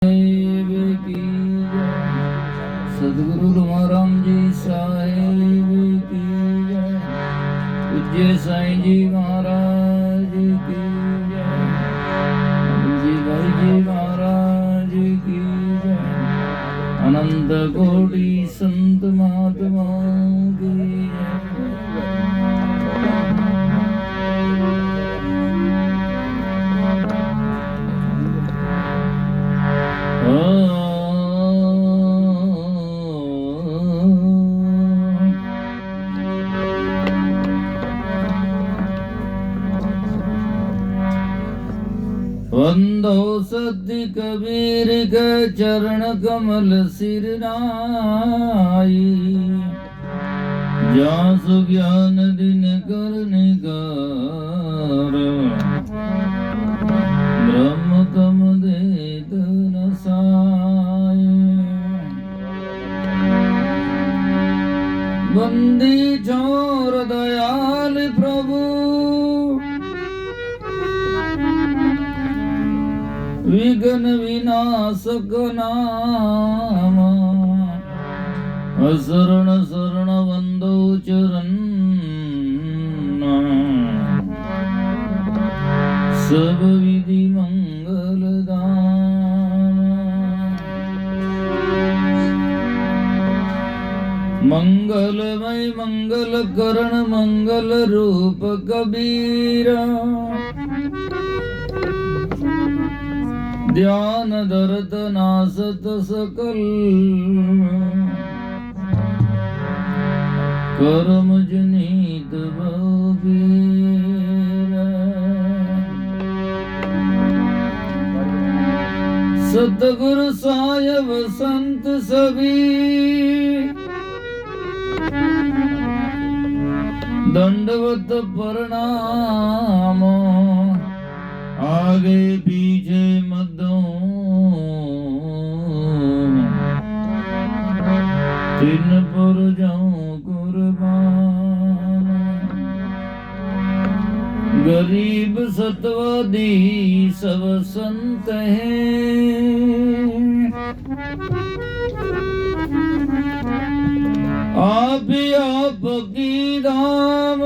की सदगुरु राम जी साहेब की जय। पूज्य साईं जी महाराज की जय। जी भाई जी महाराज की जय। अनंत कोटि संत महात्मा की वंदो सत्य कबीर के चरण कमल सिर नाई। जासु ज्ञान दिन कर निकार। ब्रह्म तम देत न साय। बंदी चोर दयाल प्रभु विघ्न विनाशक नाम। शरण शरण वंदो चरण। सब विधि मंगल दान। मंगलमय मंगल करण मंगल रूप कबीरा। ध्यान धरत नासत सकल। कर्म जनित भोगीरा। सतगुरु साहिब संत सभी। दंडवत प्रणाम। आगे पीछे मध्यों। तिन पर जाऊं कुर्बान। गरीब सतवादी सब संत हैं। आप ही आप की दाम।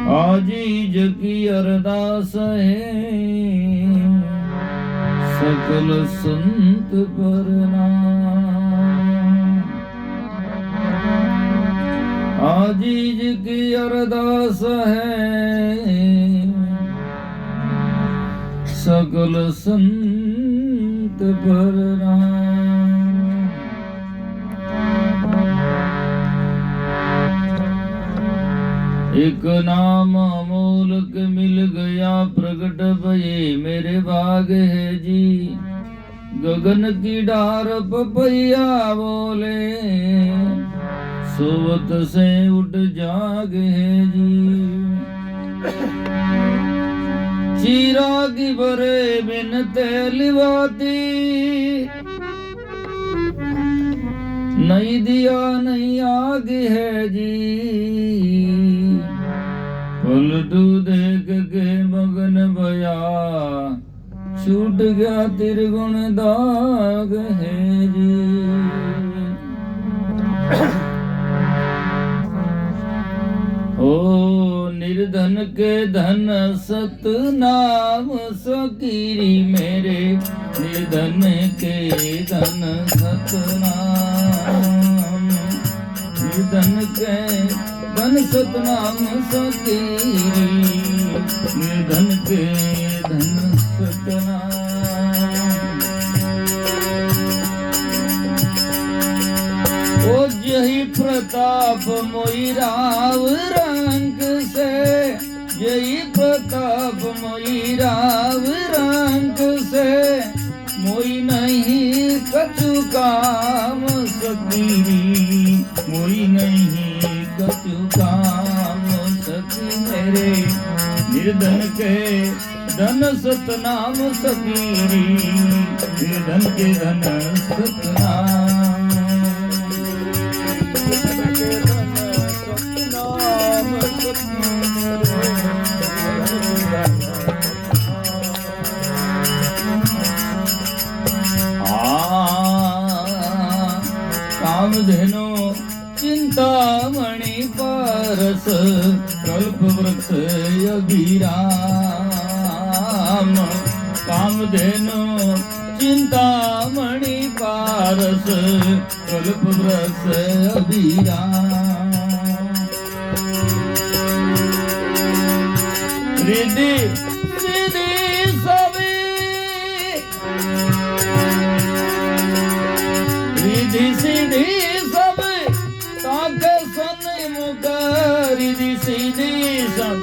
आजीज की अरदास है। सकल संत प्रणाम। आजीज की अरदास है। सकल संत प्रणाम। एक नाम अमोलक मिल गया प्रगट भये मेरे भाग है जी। गगन की डार पपैया बोले। सोवत से उठ जाग है जी। चिरागी भरे बिन तेलिवाती। नहीं दिया नहीं आग है जी। पलटू देख के मगन भया। छूट गया त्रिगुण दाग है जी। ओ निर्धन के धन सतनाम सकीरी मेरे। निर्धन के धन सतनाम। निर्धन के धन सतनाम सकीरी। निर्धन के धन सतनाम। ओ यही प्रताप मोई राव रंग से। यही प्रताप मोई राव रंग से। मोई नहीं कछु काम सकीरी। मोई नहीं कछु काम सकी मेरे। निर्धन के धन सतनाम सकीरी। निर्धन के धन सतनाम। राम कामधेनु चिंतामणि पारस कल्प वृक्ष अभिराम रिद्धि सिद्धि सभी रिद्धि सिद्धि सब ताके सन्मुख रिद्धि सिद्धि सब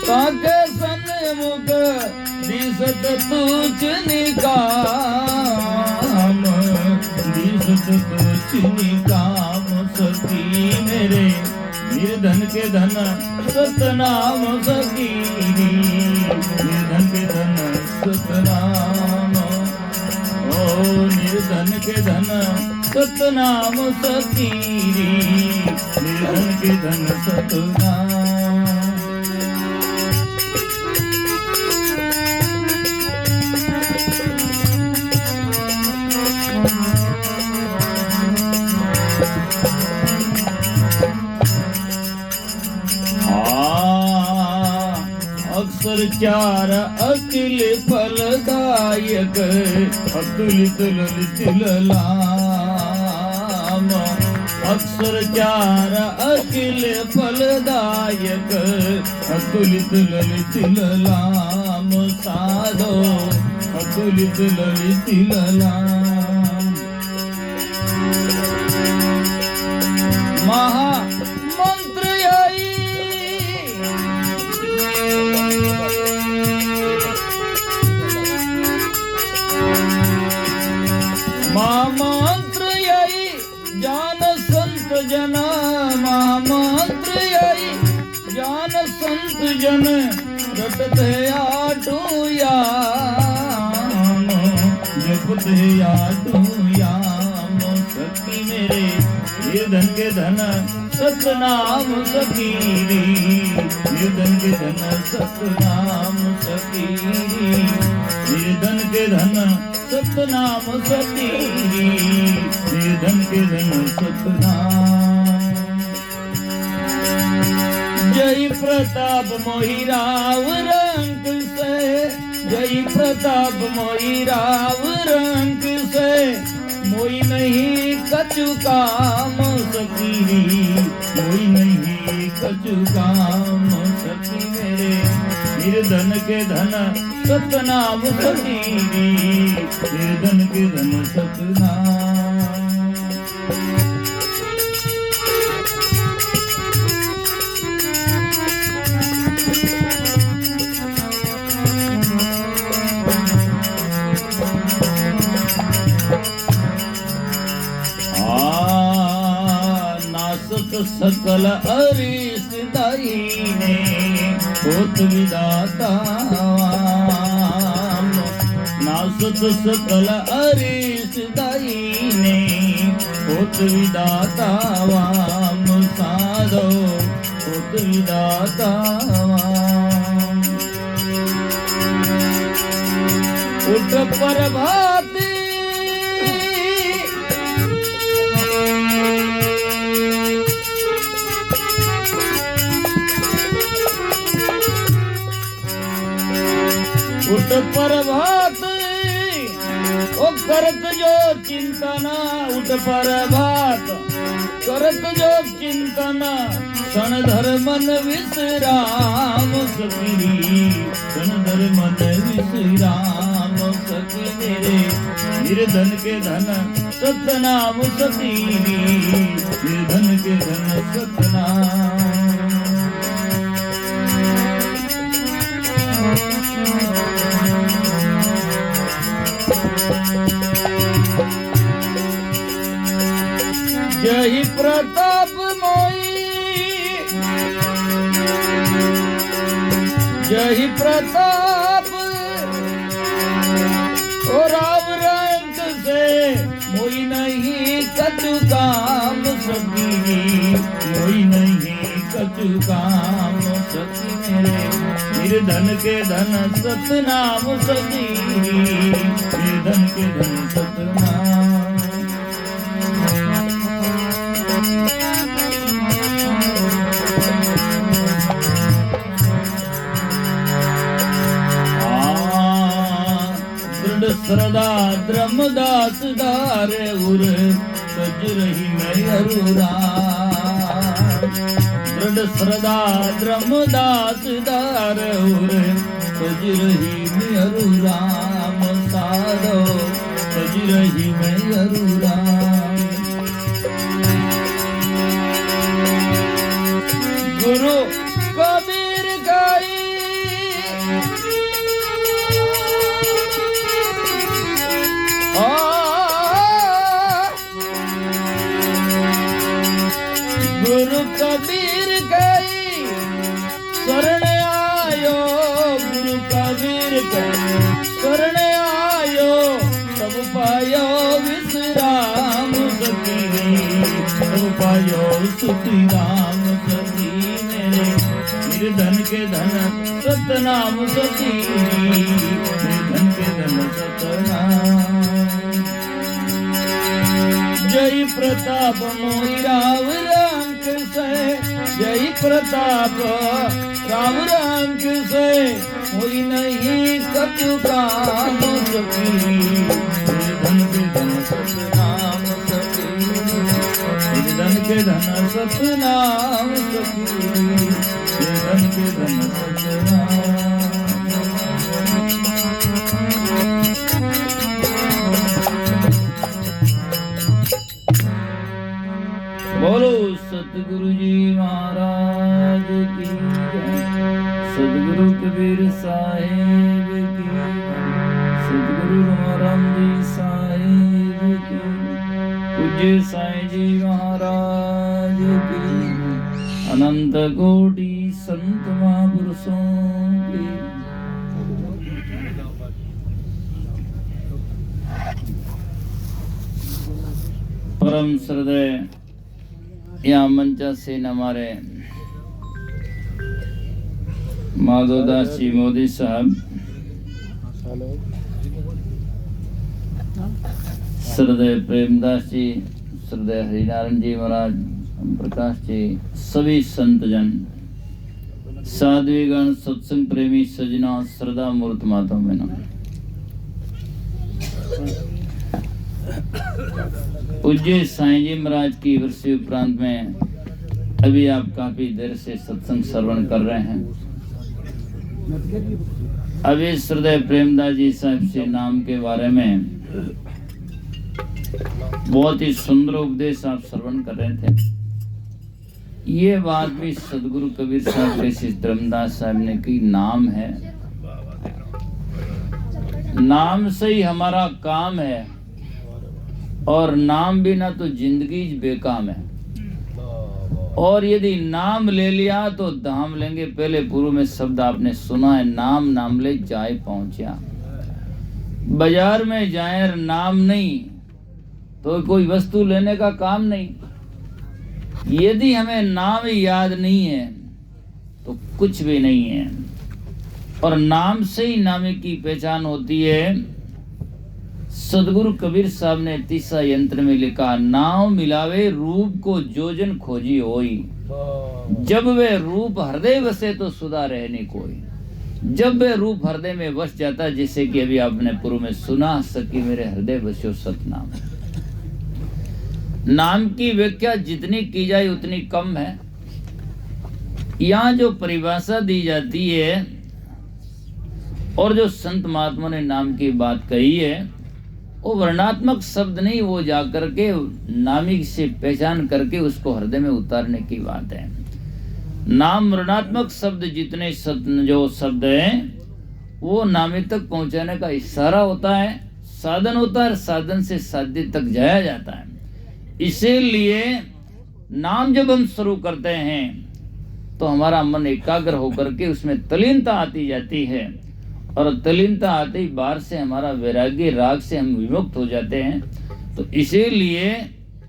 ताके सन्मुख दिसत तुझ निकाम दिसत तुझ निकाम सखी मेरे निर्धन के धन सतनाम सखी निर्धन के धन सतनाम ओ निर्धन के धन सतनाम सखी निर्धन के धन सतनाम अक्षर चार अखिल फलदायक अतुलित ललित लाम अक्षर चार अखिल फलदायक अतुलित ललित लाम साधो अतुलित ललित लाम महामंत्र यही महामंत्र यही जान संत जन महामंत्र यही जान संत जन रटते आटू याम जपते आटू याम सखी मेरे निर्धन के धन सतनाम सखी निर्धन के धन सतनाम सखी निर्धन के धन सतनाम सखी निर्धन के धन सतनाम जय प्रताप मोहि राव रंग से जय प्रताप मोहि राव रंग से मोई नहीं कछु काम सखी मोई नहीं कछु काम सखी मेरे निर्धन के धन सतनाम सखी निर्धन के धन सतनाम सकल अरिस दाईने होत विदाता नासत सकल अरिस दाईने होत विदाता वाम साधो होत विदाता उठ प्रभाती उठ प्रभात ओ करत जो चिंतना उठ प्रभात करत जो चिंतना क्षण धर मन विश्राम सखी क्षण धर मन विश्राम सखी मेरे निर्धन के धन सतनाम सखी निर्धन के धन सतनाम जय प्रताप मोई जय प्रताप ओ राव रंग से मोई नहीं कछु काम सखी मोई नहीं कछु काम सखी मेरे निर्धन के धन सतनाम सखी निर्धन के धन सतनाम श्रद्धा धर्मदास दार उर सज रही मैं अरुरा दृढ़ श्रद्धा धर्मदास दार उर सज रही मैं अरुराम साधो सज रही मैं अरुराम गुरु कबीर गाई गुरु कबीर गई शरण आयो गुरु कबीर गई शरण आयो सब पायो विश्राम सती सब पायो सुखी राम सती मेरे निर्धन के धन सतनाम सती निर्धन के धन सतनाम जय प्रताप मोहि राम राम कृष्ण जय प्रताप राम राम कृष्ण मोहि नहीं कछु काम सकी निर्धन के धन सतनाम सकी निर्धन के धन सतनाम सकी निर्धन के धन सतनाम बोलो सतगुरु जी महाराज की जय सतगुरु कबीर साहिब की सतगुरु राम जी साहिब की पूज्य साईं जी महाराज की अनंत कोटि संत महापुरुषों की परम श्रद्धेय यहाँ मंचासीन हमारे माधवदास जी मोदी साहब श्रद्धेय प्रेमदास जी श्रद्धेय हरिनारायण जी महाराज प्रकाश जी सभी संतजन साध्वीगण सत्संग प्रेमी सजना श्रद्धा मूर्त माता बहनों पूज्य साईं जी महाराज की वर्षी उपरांत में अभी आप काफी देर से सत्संग श्रवण कर रहे हैं। अभी श्रद्धेय प्रेमदास जी साहब से नाम के बारे में बहुत ही सुंदर उपदेश आप श्रवण कर रहे थे। ये बात भी सदगुरु कबीर साहब के श्री धर्मदास साहब ने की नाम है, नाम से ही हमारा काम है और नाम बिना तो जिंदगी बेकाम है और यदि नाम ले लिया तो धाम लेंगे। पहले पूर्व में शब्द आपने सुना है, नाम नाम ले जाए पहुंचा। बाजार में जाए नाम नहीं तो कोई वस्तु लेने का काम नहीं। यदि हमें नाम याद नहीं है तो कुछ भी नहीं है और नाम से ही नामे की पहचान होती है। सदगुरु कबीर साहब ने तीसरा यंत्र में लिखा, नाम मिलावे रूप को जोजन खोजी होई, जब वे रूप हृदय वसे तो सुधा रहने कोई। जब वे रूप हृदय में वस जाता, जिसे कि अभी आपने पूर्व में सुना, सकी मेरे हृदय वस्यो सतनाम। नाम की व्याख्या जितनी की जाए उतनी कम है। यहाँ जो परिभाषा दी जाती है और जो संत महात्मा ने नाम की बात कही है वो वर्णात्मक शब्द नहीं, वो जाकर के नामिक से पहचान करके उसको हृदय में उतारने की बात है। नाम वर्णात्मक शब्द जितने जो शब्द हैं वो नामी तक पहुंचाने का इशारा होता है, साधन होता है, साधन से साध्य तक जाया जाता है। इसीलिए नाम जब हम शुरू करते हैं तो हमारा मन एकाग्र होकर के उसमें तल्लीनता आती जाती है और तल्लीनता आते ही बाहर से हमारा वैराग्य राग से हम विमुक्त हो जाते हैं। तो इसीलिए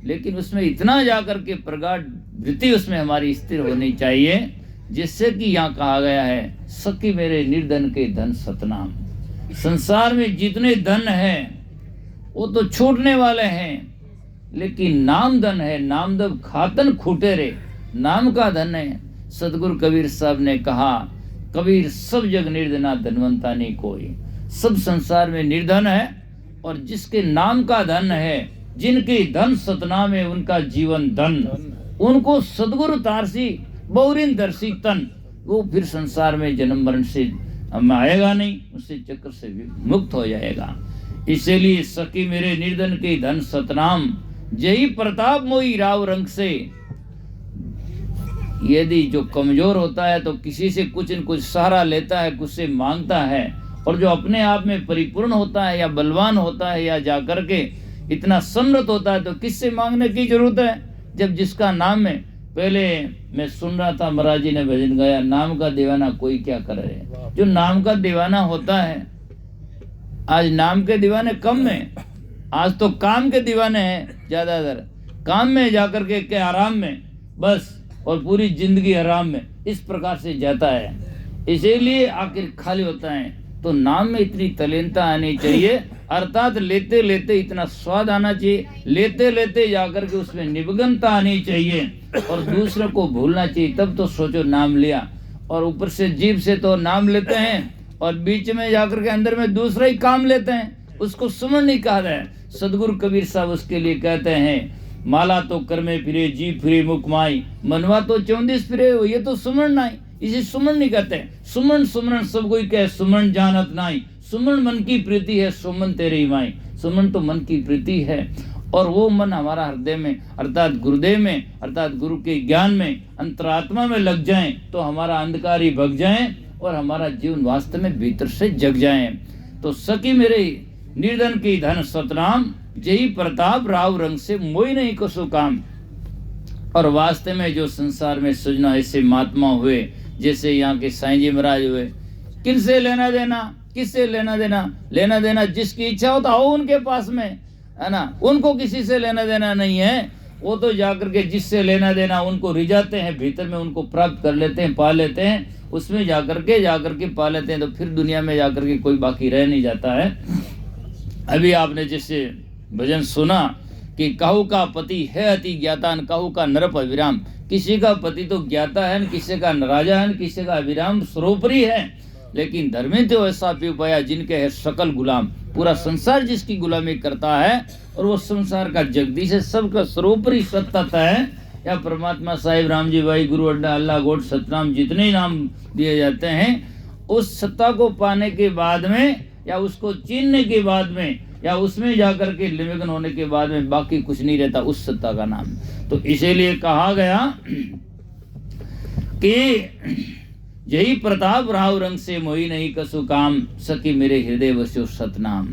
लेकिन उसमें इतना जाकर के प्रगाढ़ वृत्ति उसमें हमारी स्थिर होनी चाहिए, जिससे कि यहाँ कहा गया है, सखी मेरे निर्धन के धन सतनाम। संसार में जितने धन है वो तो छूटने वाले हैं, लेकिन नाम धन है, नामदब खातन खूटे रे, नाम का धन है। सदगुरु कबीर साहब ने कहा, कबीर सब जग निर्धना धनवंता नहीं कोई। सब संसार में निर्धन है और जिसके नाम का धन है, जिनके धन सतनाम है उनका जीवन धन, उनको सदगुरु तारसी बहुरिन दर्शी तन, वो फिर संसार में जन्म मरण से आएगा नहीं, उससे चक्र से भी मुक्त हो जाएगा। इसीलिए सखी मेरे निर्धन के धन सतनाम, जही प्रताप मोई राव रंग से। यदि जो कमजोर होता है तो किसी से कुछ न कुछ सहारा लेता है, कुछ से मांगता है, और जो अपने आप में परिपूर्ण होता है या बलवान होता है या जाकर के इतना समृद्ध होता है तो किससे मांगने की जरूरत है। जब जिसका नाम है, पहले मैं सुन रहा था महाराज जी ने भजन गाया, नाम का दीवाना कोई क्या करे। जो नाम का दीवाना होता है, आज नाम के दीवाने कम है, आज तो काम के दीवाने हैं ज्यादातर। काम में जाकर के आराम में बस, और पूरी जिंदगी आराम में, इस प्रकार से जाता है, इसीलिए आखिर खाली होता है। तो नाम में इतनी तल्लीनता आनी चाहिए, अर्थात लेते लेते इतना स्वाद आना चाहिए, लेते लेते जाकर के उसमें निमग्नता आनी चाहिए, और दूसरे को भूलना चाहिए। तब तो सोचो नाम लिया, और ऊपर से जीभ से तो नाम लेते हैं, और बीच में जाकर के अंदर में दूसरा ही काम लेते हैं, उसको सुमन नहीं कहा है। सदगुरु कबीर साहब उसके लिए कहते हैं, माला तो कर में फिरे, जी फिरे मुख माई, मनवा तो 34 फिरे हो, ये तो सुमन नहीं, इसे सुमन नहीं कहते। सुमन सुमरन सब कोई कहे, सुमन जानत नहीं, सुमन मन की प्रीति है, सुमन तेरी माई। सुमन तो मन की प्रीति है, और वो मन हमारा हृदय में अर्थात गुरुदेव में अर्थात गुरु के ज्ञान में अंतरात्मा में लग जाए तो हमारा अंधकार ही भग जाए, और हमारा जीवन वास्तव में भीतर से जग जाए। तो सखी मेरे निर्धन की धन सतनाम, जही प्रताप राव रंग से मोई नहीं कसु काम। और वास्तव में जो संसार में सजना ऐसे महात्मा हुए, जैसे यहाँ के साईं जी महाराज हुए, किनसे लेना देना, किससे लेना देना, लेना देना जिसकी इच्छा होता हो उनके पास में, है ना, उनको किसी से लेना देना नहीं है। वो तो जाकर के जिससे लेना देना उनको रिझाते हैं, भीतर में उनको प्राप्त कर लेते हैं, पा लेते हैं, उसमें जाकर के पा लेते हैं, तो फिर दुनिया में जाकर के कोई बाकी रह नहीं जाता है। अभी आपने जैसे भजन सुना कि कहू का पति है अति ज्ञाता, कहू का नरप अविराम। किसी का पति तो ज्ञाता है, किसी का राजा है, किसी का अविराम स्वरूपरी है, लेकिन धर्मी तो ऐसा पी पाया जिनके है सकल गुलाम। पूरा संसार जिसकी गुलामी करता है, और वो संसार का जगदीश है, सबका स्वरूपरी सत्ता है। या परमात्मा साहिब, राम जी भाई, गुरु अड्डा, अल्लाह गोड, सतनाम, जितने ही नाम दिए जाते हैं, उस सत्ता को पाने के बाद में या उसको चीनने के बाद में या उसमें जाकर के निमग्न होने के बाद में बाकी कुछ नहीं रहता उस सत्ता का नाम। तो इसीलिए कहा गया कि यही प्रताप राव रंग से मोही नहीं कसु काम, सखी मेरे हृदय वस्यो सतनाम।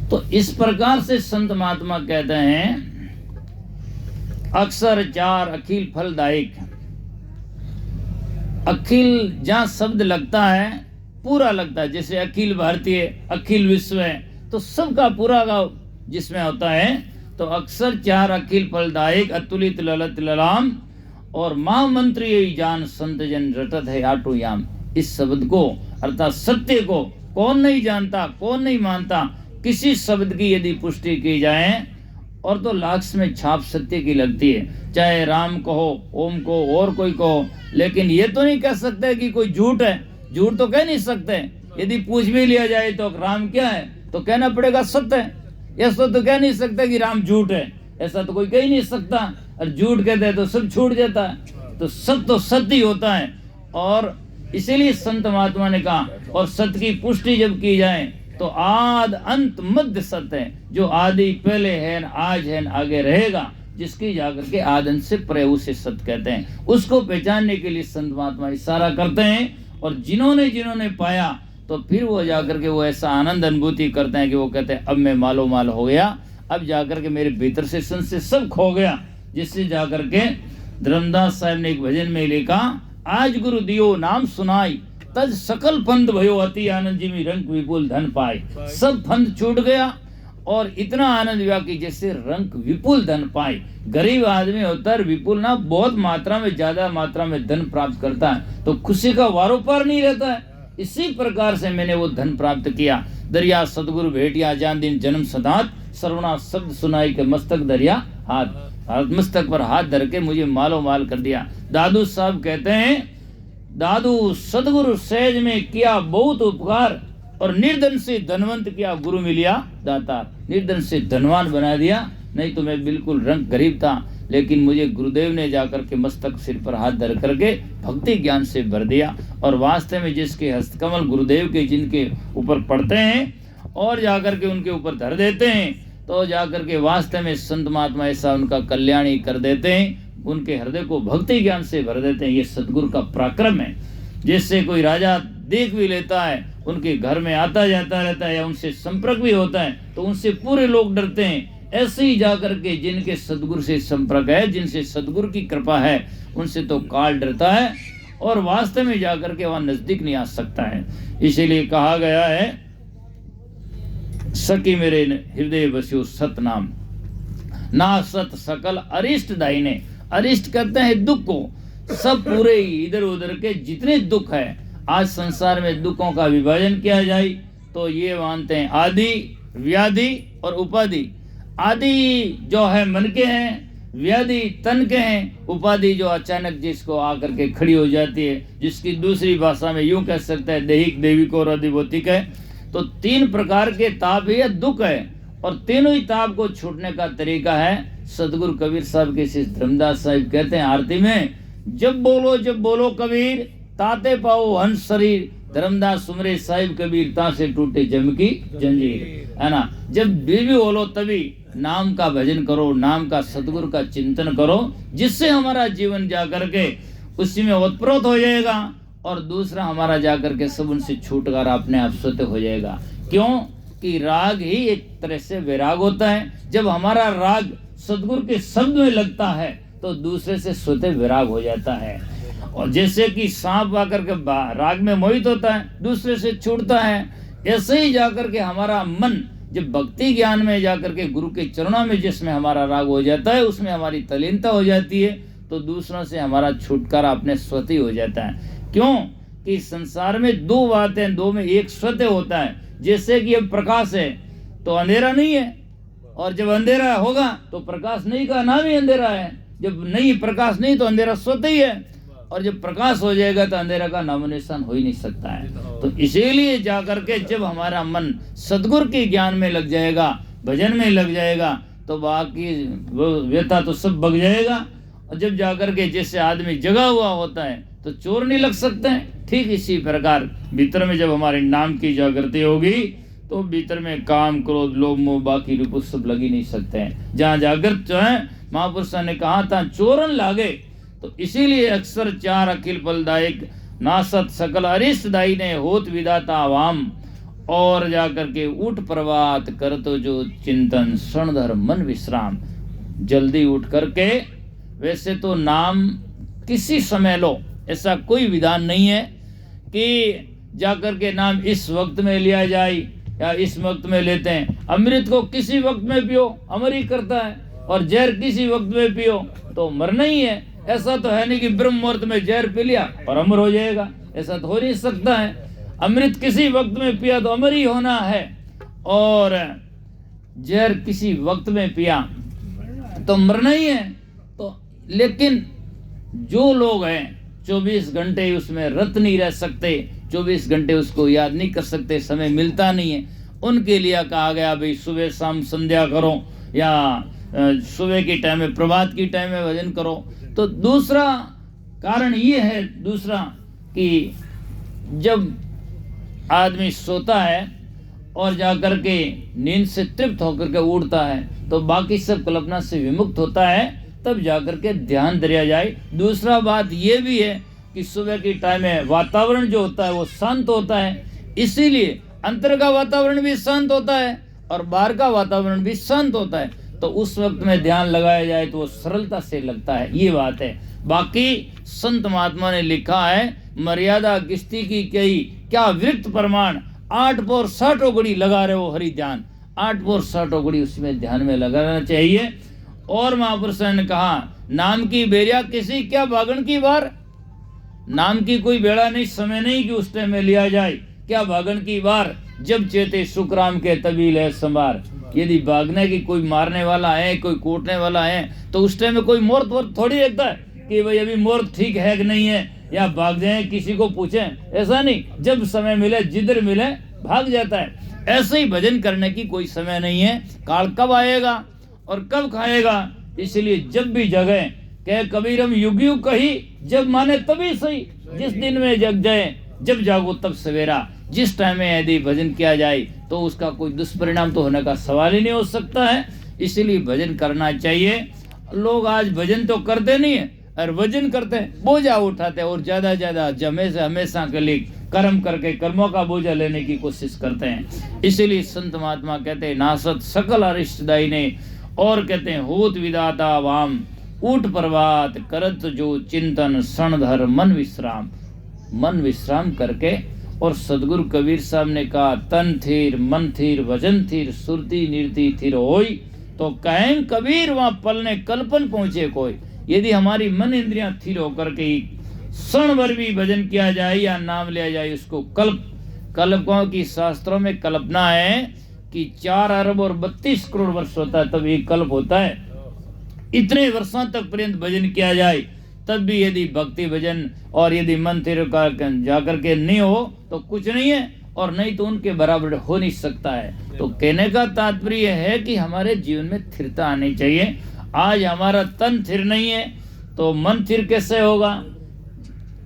तो इस प्रकार से संत महात्मा कहते हैं, अक्षर चार अखिल फलदायक। अखिल जहां शब्द लगता है पूरा लगता है, जैसे अखिल भारतीय, अखिल विश्व है, तो सबका पूरा गाँव जिसमें होता है। तो अक्षर चार अखिल फलदायक, अतुलित ललित ललाम, और महामंत्री यही जान संत जन रटत है आटो याम। इस शब्द को अर्थात सत्य को कौन नहीं जानता, कौन नहीं मानता। किसी शब्द की यदि पुष्टि की जाए और तो लाख में छाप सत्य की लगती है, चाहे राम कहो, ओम को, और कोई कहो, लेकिन ये तो नहीं कह सकते कि कोई झूठ है। झूठ तो कह नहीं सकते। यदि पूछ भी लिया जाए तो राम क्या है, तो कहना पड़ेगा सत्य है। ऐसा तो कह नहीं सकते कि राम झूठ है, ऐसा तो कोई कह ही नहीं सकता। और झूठ कहते हैं तो सब छूट जाता है। तो सत्य तो सत्य ही होता है, और इसीलिए संत महात्मा ने कहा, और सत्य की पुष्टि जब की जाए तो आद अंत मध्य सत्य है। जो आदि पहले है, आज है, आगे रहेगा, जिसकी जाकर के आदन से परे उसे सत्य कहते हैं। उसको पहचानने के लिए संत महात्मा इशारा करते हैं, और जिन्होंने पाया तो फिर वो जाकर के वो ऐसा आनंद अनुभूति करते हैं कि वो कहते हैं अब मैं मालो माल हो गया, अब जाकर के मेरे भीतर से संशय सब खो गया। जिससे जाकर के धर्मदास साहब ने एक भजन में लिखा, आज गुरु दियो नाम सुनाई, तज सकल फंद भयो अति आनंद जिमी रंग विपुल धन पाए। सब फंद छूट गया और इतना आनंद हुआ कि जैसे रंग विपुल धन पाए। गरीब आदमी होता है विपुल ना बहुत मात्रा में, ज्यादा मात्रा में धन प्राप्त करता है तो खुशी का वारो पार नहीं रहता है। इसी प्रकार से मैंने वो धन प्राप्त किया। दरिया सतगुरु भेटिया जान दिन जन्म सदात, सर्वना शब्द सुनाई के मस्तक दरिया हाथ मस्तक पर हाथ धर के मुझे मालो माल कर दिया। दादू साहब कहते हैं, दादू सतगुरु सहज में किया बहुत उपकार, और निर्धन से धनवंत किया, गुरु मिलिया दाता। निर्धन से धनवान बना दिया, नहीं तो मैं बिल्कुल रंग गरीब था, लेकिन मुझे गुरुदेव ने जाकर के मस्तक सिर पर हाथ धर करके भक्ति ज्ञान से भर दिया। और वास्तव में जिसके हस्तकमल गुरुदेव के जिनके ऊपर पड़ते हैं और जाकर के उनके ऊपर धर देते हैं, तो जाकर के वास्तव में संत महात्मा ऐसा उनका कल्याण ही कर देते हैं, उनके हृदय को भक्ति ज्ञान से भर देते हैं। ये सदगुरु का पराक्रम है, जिससे कोई राजा देख भी लेता है, उनके घर में आता जाता रहता है या उनसे संपर्क भी होता है, तो उनसे पूरे लोग डरते हैं। ऐसे ही जाकर के जिनके सदगुरु से संपर्क है, जिनसे सदगुरु की कृपा है, उनसे तो काल डरता है और वास्तव में जाकर के वहां नजदीक नहीं आ सकता है। इसीलिए कहा गया है, सखी मेरे हृदय बस्यो सतनाम, ना सत सकल अरिष्ट दाहिने। अरिष्ट कहते हैं दुख को, सब पूरे इधर उधर के जितने दुख है, आज संसार में दुखों का विभाजन किया जाए तो ये मानते हैं आदि, व्याधि और उपाधि। आदि जो है मन के हैं, व्याधि तन के हैं, उपाधि जो अचानक जिसको आकर के खड़ी हो जाती है, जिसकी दूसरी भाषा में यूं कह सकते हैं दैहिक, दैविक और अधिभौतिक है। तो तीन प्रकार के ताप है, दुख है, और तीनों ही ताप को छूटने का तरीका है। सदगुरु कबीर साहब के शिष्य धर्मदास साहिब कहते हैं आरती में, जब बोलो कबीर, ताते पाओ हंस शरीर, धर्मदास सुमरे साहिब कबीर, ता से टूटे जम की जंजीर। है ना, जब भी बोलो तभी नाम का भजन करो, नाम का सदगुरु का चिंतन करो, जिससे हमारा जीवन जाकर के उसी में ओतप्रोत हो जाएगा और दूसरा हमारा जाकर के सब उनसे छूटकारा अपने आप स्वतः हो जाएगा। क्यों कि राग ही एक तरह से वैराग होता है। जब हमारा राग सदगुरु के शब्द में लगता है तो दूसरे से स्वतः वैराग हो जाता है। और जैसे कि सांप आकर के राग में मोहित होता है, दूसरे से छूटता है, ऐसे ही जाकर के हमारा मन जब भक्ति ज्ञान में जाकर के गुरु के चरणों में जिसमें हमारा राग हो जाता है, उसमें हमारी तल्लीनता हो जाती है, तो दूसरों से हमारा छुटकारा अपने स्वतः हो जाता है। क्यों कि संसार में दो बातें, दो में एक स्वतः होता है। जैसे कि अब प्रकाश है तो अंधेरा नहीं है, और जब अंधेरा होगा तो प्रकाश नहीं का नाम ही अंधेरा है। जब नहीं प्रकाश नहीं तो अंधेरा स्वतः ही है, और जब प्रकाश हो जाएगा तो अंधेरा का नामो निशान हो ही नहीं सकता है। तो इसीलिए जाकर के जब हमारा मन सदगुरु के ज्ञान में लग जाएगा, भजन में लग जाएगा, तो बाकी व्यथा तो सब भग जाएगा। और जब जाकर के जैसे आदमी जगा हुआ होता है तो चोर नहीं लग सकते हैं, ठीक इसी प्रकार भीतर में जब हमारे नाम की जागृति होगी तो भीतर में काम, क्रोध, लोभ, मोह, बाकी रूप सब लग ही नहीं सकते हैं। जहाँ जागृत जो है, महापुरुषों ने कहा था चोरन लागे, तो इसीलिए अक्सर चार अखिल फलदायक, नासत सकल अरिष्ट दाई ने होत विदाता आवाम, और जाकर के उठ प्रभात कर तो जो चिंतन क्षणधर मन विश्राम। जल्दी उठ करके, वैसे तो नाम किसी समय लो, ऐसा कोई विधान नहीं है कि जाकर के नाम इस वक्त में लिया जाए या इस वक्त में लेते हैं। अमृत को किसी वक्त में पियो, अमर ही करता है, और जहर किसी वक्त में पियो तो मरना ही है। ऐसा तो है नहीं कि ब्रह्म मुहूर्त में जहर पी लिया और अमर हो जाएगा, ऐसा तो हो नहीं सकता है। अमृत किसी वक्त में पिया तो अमर ही होना है, और जहर किसी वक्त में पिया तो मरना ही है। तो लेकिन जो लोग हैं 24 घंटे उसमें रत नहीं रह सकते, 24 घंटे उसको याद नहीं कर सकते, समय मिलता नहीं है, उनके लिए कहा गया भाई सुबह शाम संध्या करो, या सुबह की टाइम में, प्रभात की टाइम में भजन करो। तो दूसरा कारण ये है, दूसरा कि जब आदमी सोता है और जाकर के नींद से तृप्त होकर के उठता है तो बाकी सब कल्पना से विमुक्त होता है, तब जाकर के ध्यान दरिया जाए। दूसरा बात ये भी है कि सुबह की टाइम में वातावरण जो होता है वो शांत होता है, इसीलिए अंतर का वातावरण भी शांत होता है और बाहर का वातावरण भी शांत होता है। तो उस वक्त में ध्यान लगाया जाए तो वो सरलता से लगता है, ये बात है। बाकी संत महात्मा ने लिखा है, मर्यादा किस्ती की कई क्या वृत्त प्रमाण, 8 पोर 60 घड़ी लगा रहे हो हरि ध्यान, 8 पोर 60 घड़ी उसमें ध्यान में लगाना चाहिए। और महापुरुषों ने कहा, नाम की बेरिया किसी क्या भागण की बार, नाम की कोई बेड़ा नहीं, समय नहीं कि उस टाइम में लिया जाए, क्या भागण की बार, जब चेते सुखराम के तभी ले संभार। यदि भागने की कोई मारने वाला है, कोई कूटने वाला है, तो उस टाइम में कोई मुहूर्त वक्त थोड़ी देखता है कि भाई अभी मुहूर्त ठीक है कि नहीं है, या भाग जाए किसी को पूछें, ऐसा नहीं। जब समय मिले, जिधर मिले भाग जाता है। ऐसे ही भजन करने की कोई समय नहीं है, काल कब आएगा और कब खाएगा। इसलिए जब भी जगे, कह कबीरम युग युग कही, जब माने तभी सही। जिस दिन में जग जाए, जब जागो तब सवेरा। जिस टाइम में यदि भजन किया जाए तो उसका कोई दुष्परिणाम तो होने का सवाल ही नहीं हो सकता है। इसीलिए भजन करना चाहिए। लोग आज भजन तो करते नहीं है और वजन करते हैं, बोझा उठाते हैं और ज्यादा हमेशा के लिए कर्म करके कर्मों का बोझा लेने की कोशिश करते हैं। इसीलिए संत महात्मा कहते हैं नासत सकल अरिष्टदायी ने, और कहते हैं होत विदाता वाम, ऊट प्रभात करत जो चिंतन क्षणधर मन विश्राम। मन विश्राम करके, और सदगुरु कबीर साहब ने कहा तन थीर मन थीर वजन थीर सुरती नीरती थीर होई, तो कहें कबीर वहां पलने कल्पन पहुंचे कोई। यदि हमारी मन इंद्रियां थीर होकर के क्षण भर भी भजन किया जाए या नाम लिया जाए, उसको कल्पों की शास्त्रों में कल्पना है कि 4 अरब और 32 करोड़ वर्ष होता है तब एक कल्प होता है। इतने वर्षों तक पर्यंत भजन किया जाए तब भी यदि भक्ति भजन और यदि मन थिर जाकर के नहीं हो तो कुछ नहीं है, और नहीं तो उनके बराबर हो नहीं सकता है। तो कहने का तात्पर्य है कि हमारे जीवन में स्थिरता आनी चाहिए। आज हमारा तन थिर नहीं है तो मन थिर कैसे होगा।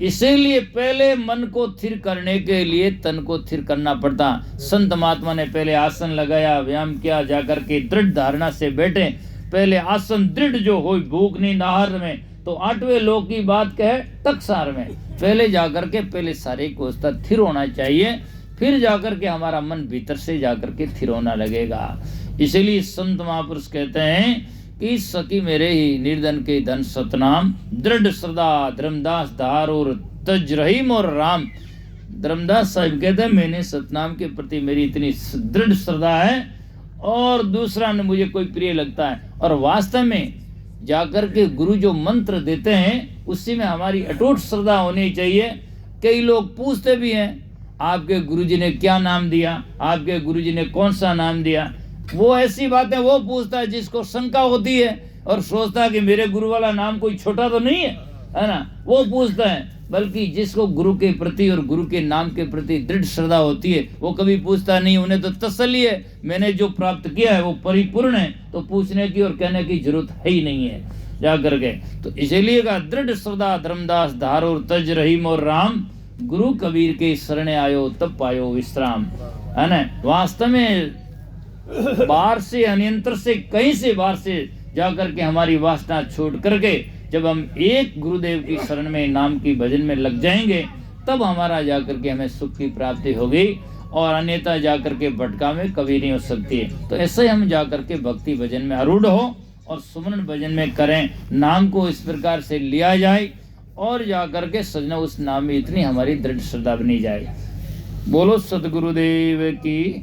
इसीलिए पहले मन को स्थिर करने के लिए तन को स्थिर करना पड़ता। संत महात्मा ने पहले आसन लगाया, व्यायाम किया, जाकर के दृढ़ धारणा से बैठे। पहले आसन दृढ़ जो हो, भूख नींद आहार में, तो 8वें लोक की बात कहे टकसार में, पहले जाकर के पहले शारीरिक अवस्था स्थिर होना चाहिए, फिर जाकर के हमारा मन भीतर से जाकर के स्थिर होना लगेगा। इसीलिए संत महापुरुष कहते हैं कि सखी मेरे ही निर्धन के धन सतनाम, दृढ़ श्रद्धा धर्मदास धार और तज रहीम और राम। धर्मदास साहब कहते हैं मैंने सतनाम के प्रति मेरी इतनी दृढ़ श्रद्धा है और दूसरा ने मुझे कोई प्रिय लगता है। और वास्तव में जाकर के गुरु जो मंत्र देते हैं उसी में हमारी अटूट श्रद्धा होनी चाहिए। कई लोग पूछते भी हैं आपके गुरुजी ने क्या नाम दिया, आपके गुरुजी ने कौन सा नाम दिया। वो ऐसी बातें वो पूछता है जिसको शंका होती है और सोचता है कि मेरे गुरु वाला नाम कोई छोटा तो नहीं है ना, वो पूछता है। बल्कि जिसको गुरु के प्रति और गुरु के नाम के प्रति दृढ़ श्रद्धा होती है वो कभी पूछता नहीं। उन्हें तो तसल्ली है मैंने जो प्राप्त किया है वो परिपूर्ण है, तो पूछने की और कहने की जरूरत है ही नहीं है जा करके। तो इसीलिए का दृढ़ श्रद्धा धर्मदास धार और तज रहीम और राम, गुरु कबीर के शरण आयो तब पायो विश्राम, है ना। वास्तव में बाहर से अनियंत्र से कहीं से बाहर से जाकर के हमारी वासना छोड़ करके जब हम एक गुरुदेव की शरण में नाम की भजन में लग जाएंगे तब हमारा जाकर के हमें सुख की प्राप्ति होगी, और अन्यथा जाकर के भटका में कभी नहीं हो सकती है। तो ऐसे हम जाकर के भक्ति भजन में आरूढ़ हो और सुमरन भजन में करें, नाम को इस प्रकार से लिया जाए और जाकर के सजना उस नाम में इतनी हमारी दृढ़ श्रद्धा बनी जाए। बोलो सतगुरुदेव की।